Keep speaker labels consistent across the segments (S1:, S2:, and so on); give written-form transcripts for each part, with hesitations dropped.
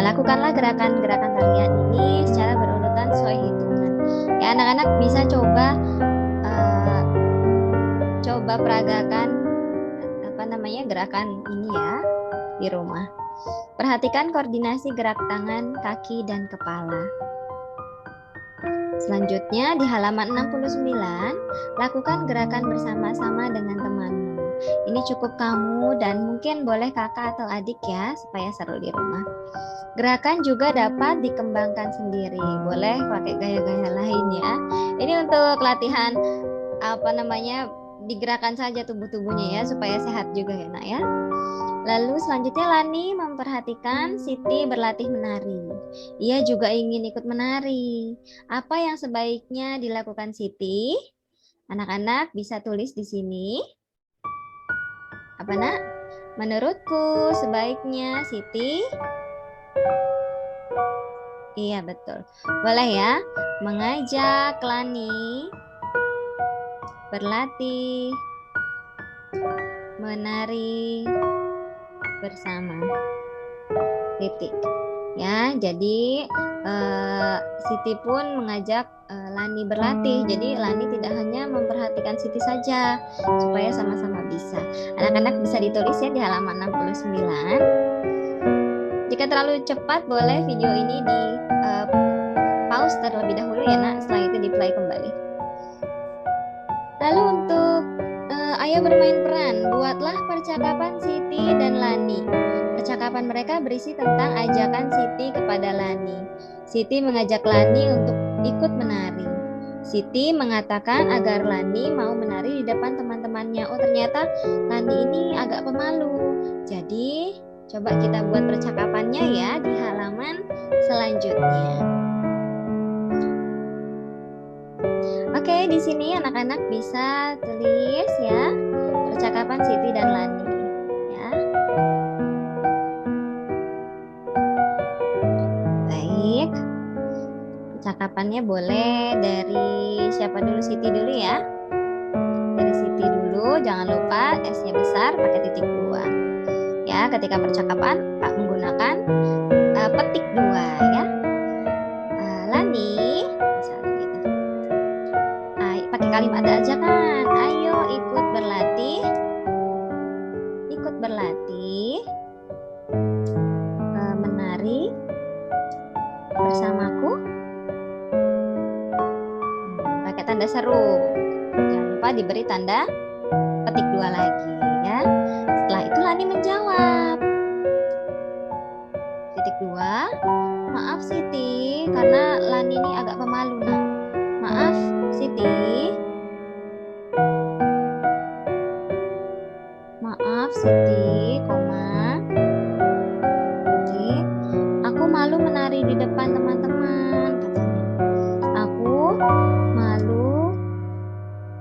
S1: lakukanlah gerakan-gerakan tarian ini secara berurutan sesuai hitungan. Ya, anak-anak bisa coba peragakan gerakan ini ya di rumah. Perhatikan koordinasi gerak tangan, kaki, dan kepala. Selanjutnya di halaman 69, lakukan gerakan bersama-sama dengan temanmu. Ini cukup kamu dan mungkin boleh kakak atau adik ya, supaya seru di rumah. Gerakan juga dapat dikembangkan sendiri, boleh pakai gaya-gaya lain ya. Ini untuk latihan digerakkan saja tubuh-tubuhnya ya, supaya sehat juga ya nak ya. Lalu selanjutnya Lani memperhatikan Siti berlatih menari. Ia juga ingin ikut menari. Apa yang sebaiknya dilakukan Siti? Anak-anak bisa tulis di sini. Apa nak? Menurutku sebaiknya Siti. Iya betul. Boleh ya mengajak Lani berlatih menari bersama. Titik. Ya, jadi Siti pun mengajak Lani berlatih. Jadi Lani tidak hanya memperhatikan Siti saja, supaya sama-sama bisa. Anak-anak bisa ditulis ya di halaman 69. Jika terlalu cepat, boleh video ini di pause terlebih dahulu ya nak, setelah itu di play kembali. Lalu untuk ayo bermain peran, buatlah percakapan Siti dan Lani. Percakapan mereka berisi tentang ajakan Siti kepada Lani. Siti mengajak Lani untuk ikut menari. Siti mengatakan agar Lani mau menari di depan teman-temannya. Oh ternyata Lani ini agak pemalu. Jadi coba kita buat percakapannya ya di halaman selanjutnya. Oke, di sini anak-anak bisa tulis ya percakapan Siti dan Lani ya. Baik. Percakapannya boleh dari siapa dulu? Siti dulu ya. Dari Siti dulu, jangan lupa S-nya besar pakai titik 2. Ya, ketika percakapan Pak menggunakan petik 2 ya. Lani misalnya gitu. Pakai kalimat ajakan. Ayo ikut berlatih. Ikut berlatih menari bersamaku. Pakai tanda seru. Jangan lupa diberi tanda petik 2 lagi ya. Setelah itu Lani menjawab. Titik 2. Maaf Siti, karena Lani ini agak pemalu nah. Maaf Siti. Maaf Siti, titik. Aku malu menari di depan teman-teman, katanya. Aku malu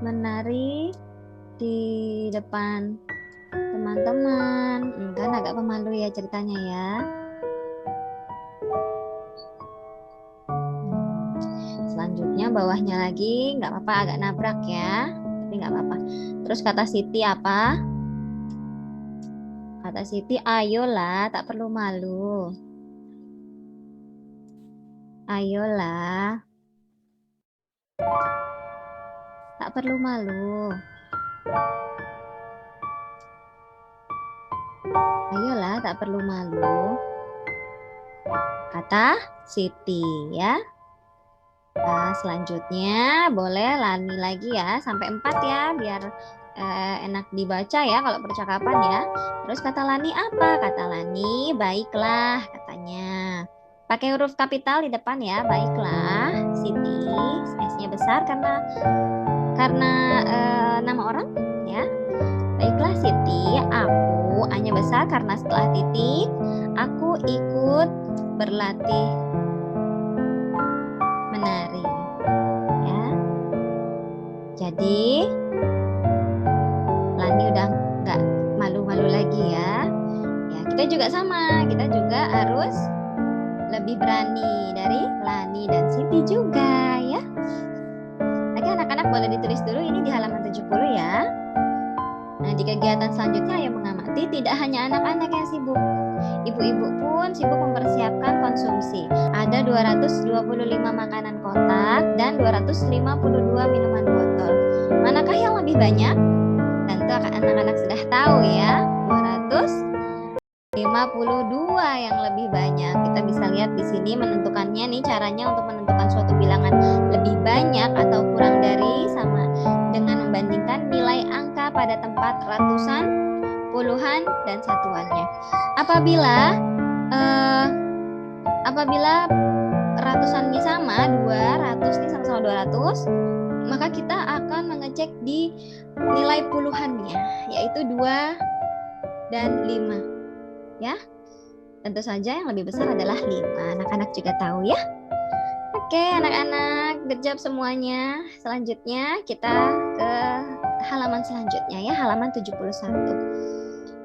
S1: menari di depan teman-teman. Kan agak pemalu ya ceritanya ya. Selanjutnya bawahnya lagi, nggak apa-apa agak nabrak ya, tapi nggak apa-apa. Terus kata Siti apa? Kata Siti, ayolah, tak perlu malu. Ayolah, tak perlu malu. Ayolah, tak perlu malu. Kata Siti ya. Nah, selanjutnya boleh Lani lagi ya, sampai 4 ya, biar enak dibaca ya kalau percakapan ya. Terus kata Lani apa? Kata Lani, baiklah katanya. Pakai huruf kapital di depan ya, baiklah Siti. S-nya besar karena nama orang ya. Baiklah Siti, aku A-nya besar karena setelah titik, aku ikut berlatih menari ya. Jadi Lani udah nggak malu-malu lagi ya. Ya kita juga sama, kita juga harus lebih berani dari Lani dan Siti juga ya. Oke anak-anak boleh ditulis dulu ini di halaman 70 ya. Nah di kegiatan selanjutnya yang mengamati tidak hanya anak-anak yang sibuk, Ibu-ibu pun sibuk mempersiapkan konsumsi. Ada 225 makanan kotak dan 252 minuman botol. Manakah yang lebih banyak? Tentu anak-anak sudah tahu ya. 252 yang lebih banyak. Kita bisa lihat di sini menentukannya nih, caranya untuk menentukan suatu bilangan lebih banyak atau kurang dari sama dengan membandingkan nilai angka pada tempat ratusan, puluhan, dan satuannya. Apabila ratusannya sama, 200 nih sama-sama 200, maka kita akan mengecek di nilai puluhannya, yaitu 2 dan 5. Ya, tentu saja yang lebih besar adalah 5. Anak-anak juga tahu ya. Oke, anak-anak, good job semuanya. Selanjutnya kita ke halaman selanjutnya ya, halaman 71.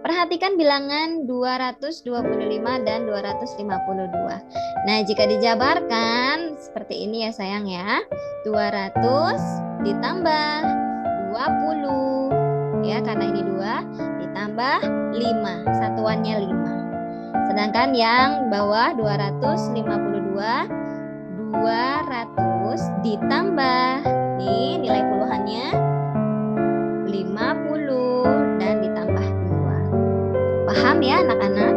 S1: Perhatikan bilangan 225 dan 252. Nah, jika dijabarkan seperti ini ya sayang ya. 200 ditambah 20. Ya, karena ini 2 ditambah 5. Satuannya 5. Sedangkan yang bawah 252, 200 ditambah nih nilai puluhannya 50 dan ditambah 2. Paham ya anak-anak?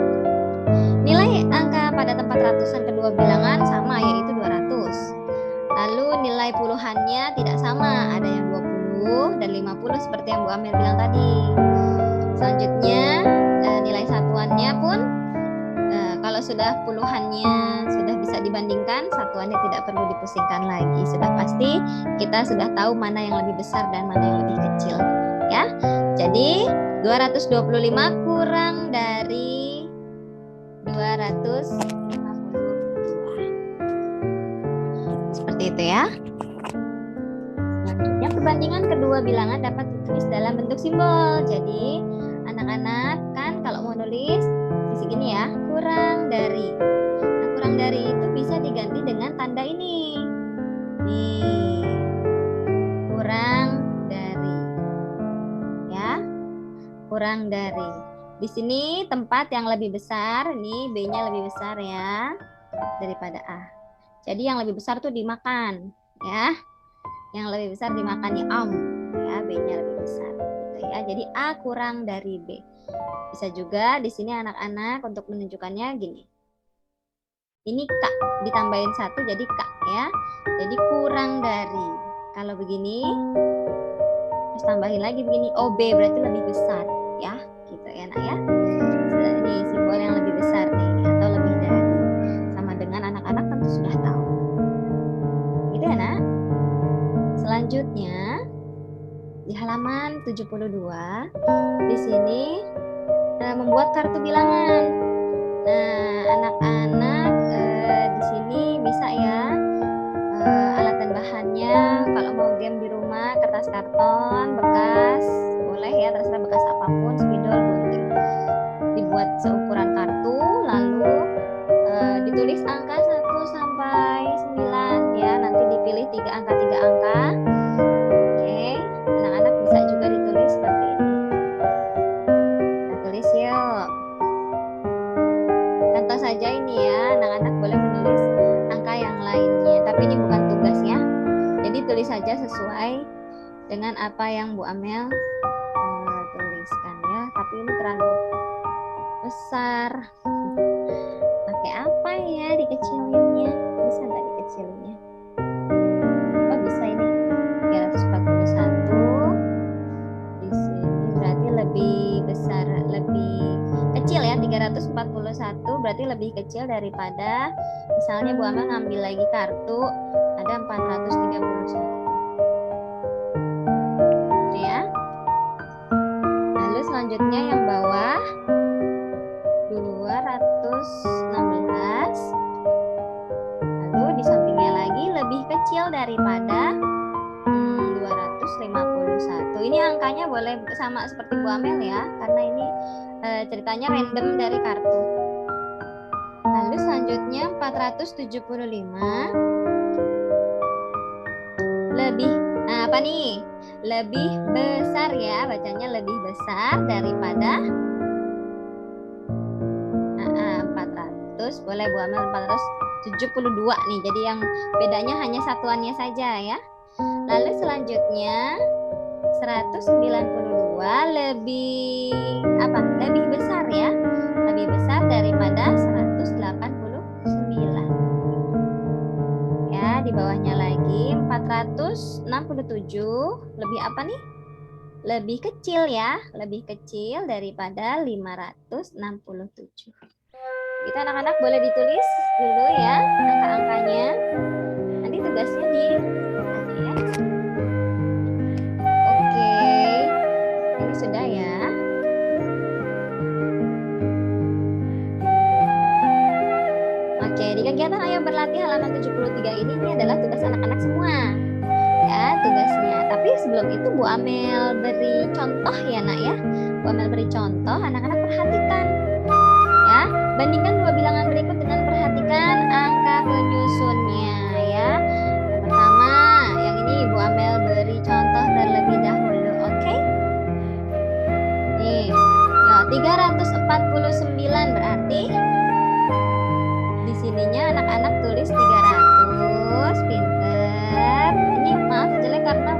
S1: Nilai angka pada tempat ratusan kedua bilangan sama, yaitu 200. Lalu nilai puluhannya tidak sama, ada yang 20 dan 50 seperti yang Bu Amel bilang tadi. Selanjutnya nilai satuannya pun kalau sudah puluhannya sudah bisa dibandingkan, satuannya tidak perlu dipusingkan lagi. Sudah pasti kita sudah tahu mana yang lebih besar dan mana yang lebih kecil ya. Jadi 225 kurang dari 252. Seperti itu ya. Selanjutnya perbandingan kedua bilangan dapat ditulis dalam bentuk simbol. Jadi anak-anak kan kalau mau nulis segini ya, kurang dari. Nah, kurang dari itu bisa diganti dengan tanda ini. Nih, kurang dari. Ya, kurang dari. Di sini tempat yang lebih besar, ini B-nya lebih besar ya daripada A. Jadi yang lebih besar tuh dimakan, ya. Yang lebih besar dimakan ya, B-nya lebih besar gitu ya. Jadi A kurang dari B. Bisa juga di sini anak-anak untuk menunjukkannya gini. Ini K ditambahin 1 jadi K ya. Jadi kurang dari. Kalau begini terus tambahin lagi begini, oh B berarti lebih besar ya. Gitu ya nak ya. Ini simbol yang lebih besar nih atau lebih dari. Sama dengan anak-anak tentu sudah tahu. Gitu ya nak. Selanjutnya di halaman 72 di sini membuat kartu bilangan. Nah, anak-anak di sini bisa ya alat dan bahannya. Kalau mau game di rumah, kertas karton bekas boleh ya, terserah bekas apapun, spidol, gunting. Dibuat seukuran kartu, lalu ditulis angka 1 sampai 9 ya. Nanti dipilih 3 angka. Oke, anak-anak bisa juga ditulis seperti ini. Yuk, contoh saja ini ya, anak-anak boleh menulis angka yang lainnya, tapi ini bukan tugas ya. Jadi tulis saja sesuai dengan apa yang Bu Amel tuliskan ya. Tapi ini terlalu besar. Pakai apa ya dikecilinnya? Bisa nggak dikecilinnya? Oh bisa ini 341. Di sini berarti lebih besar, lebih kecil ya, 341 berarti lebih kecil daripada misalnya Bu Amel ngambil lagi kartu ada 431 ya. Lalu selanjutnya yang bawah 216, lalu di sampingnya lagi lebih kecil daripada 251. Ini angkanya boleh sama seperti Bu Amel ya, karena ini ceritanya random dari kartu. Lalu selanjutnya 475 lebih, nah apa nih? Lebih besar ya, bacanya lebih besar daripada Boleh Bu Amel 472 nih. Jadi yang bedanya hanya satuannya saja ya. Lalu selanjutnya 192 lebih apa? Lebih besar ya. Lebih besar daripada 189. Ya, di bawahnya lagi 467 lebih apa nih? Lebih kecil ya, lebih kecil daripada 567. Itu anak-anak boleh ditulis dulu ya angka-angkanya. Nanti tugasnya di ya. Oke, ini sudah ya. Oke, di kegiatan Ayo Berlatih halaman 73 ini adalah tugas anak-anak semua. Ya, tugasnya. Tapi sebelum itu Bu Amel beri contoh ya, Nak ya. Bu Amel beri contoh, anak-anak perhatikan. Ya, bandingkan dua bilangan berikut dengan perhatikan angka penyusunnya ya. Yang pertama, yang ini Bu Amel beri contoh terlebih dahulu, oke? Nih, ya 349 berarti di sininya anak-anak tulis 300, pinter. Ini maaf jelek karena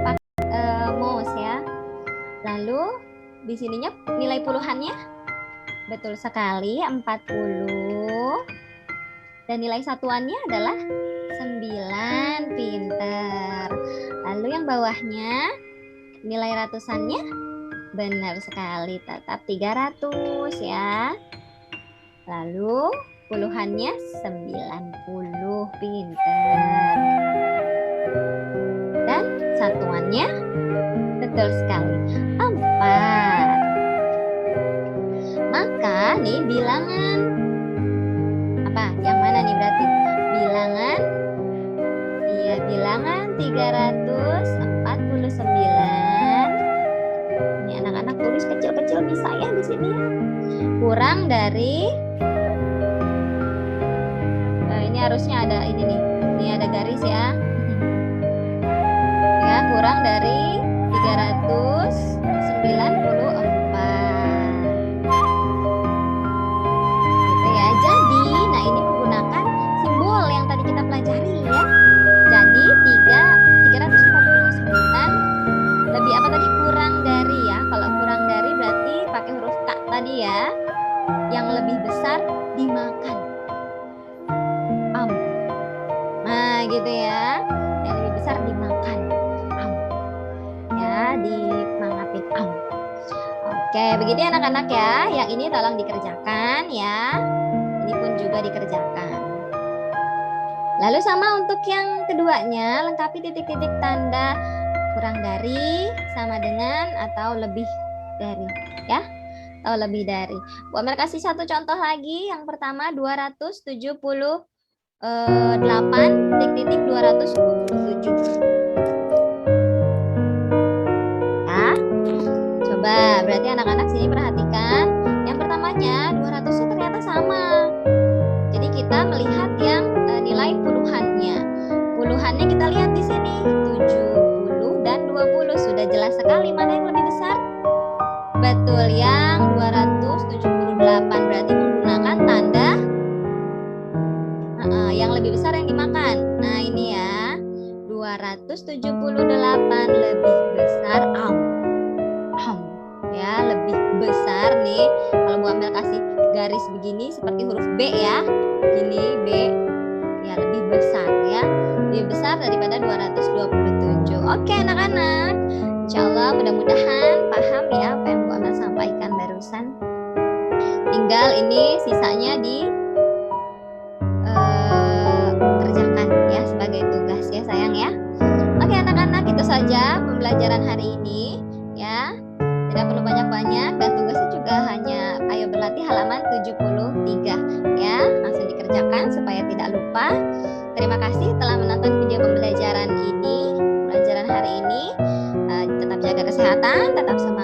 S1: pakai mouse ya. Lalu di sininya nilai puluhannya betul sekali 40. Dan nilai satuannya adalah 9, pinter. Lalu yang bawahnya nilai ratusannya benar sekali, tetap 300 ya. Lalu puluhannya 90, pinter. Dan satuannya betul sekali 4. Maka nih bilangan apa? Yang mana nih berarti? Bilangan iya, bilangan 349. Ini anak-anak tulis kecil-kecil bisa ya di sini ya. Kurang dari ini harusnya ada ini nih. Ini ada garis ya. Ya, kurang dari 394. Gitu ya. Jadi, nah ini menggunakan simbol yang tadi kita pelajari ya. Jadi 349 lebih apa tadi? Kurang dari ya. Kalau kurang dari berarti pakai huruf K tadi ya. Yang lebih besar dimakan. Nah gitu ya. Yang lebih besar dimakan. Ya, dimangapin. Oke, begitu ya anak-anak ya. Yang ini tolong dikerjakan ya. Ini pun juga dikerjakan. Lalu sama untuk yang keduanya, lengkapi titik-titik tanda kurang dari, sama dengan, atau lebih dari ya. Atau lebih dari. Bu Amel kasih satu contoh lagi. Yang pertama 278 titik-titik 227. Ya. Coba berarti anak-anak sini perhatikan. Yang pertamanya 200-nya ternyata sama. Jadi kita melihat yang nilai puluhannya. Puluhannya kita lihat di sini 70 dan 20. Sudah jelas sekali mana yang lebih besar. Betul, yang 278 berarti menggunakan tanda yang lebih besar yang dimakan. Nah ini ya 278 lebih besar ya, lebih besar nih. Kalau Bu Amel kasih garis begini seperti huruf B ya, gini B ya, lebih besar ya, lebih besar daripada 227. Oke anak-anak, insya Allah mudah-mudahan paham ya apa yang Bu Amel sampaikan barusan. Tinggal ini sisanya di kerjakan ya sebagai tugas ya sayang ya. Oke anak-anak, itu saja pembelajaran hari ini ya. Tidak perlu banyak-banyak dan tugasnya juga hanya Ayo Berlatih halaman 73 ya. Langsung dikerjakan supaya tidak lupa. Terima kasih telah menonton video pembelajaran ini, pembelajaran hari ini. Tetap jaga kesehatan, tetap semangat.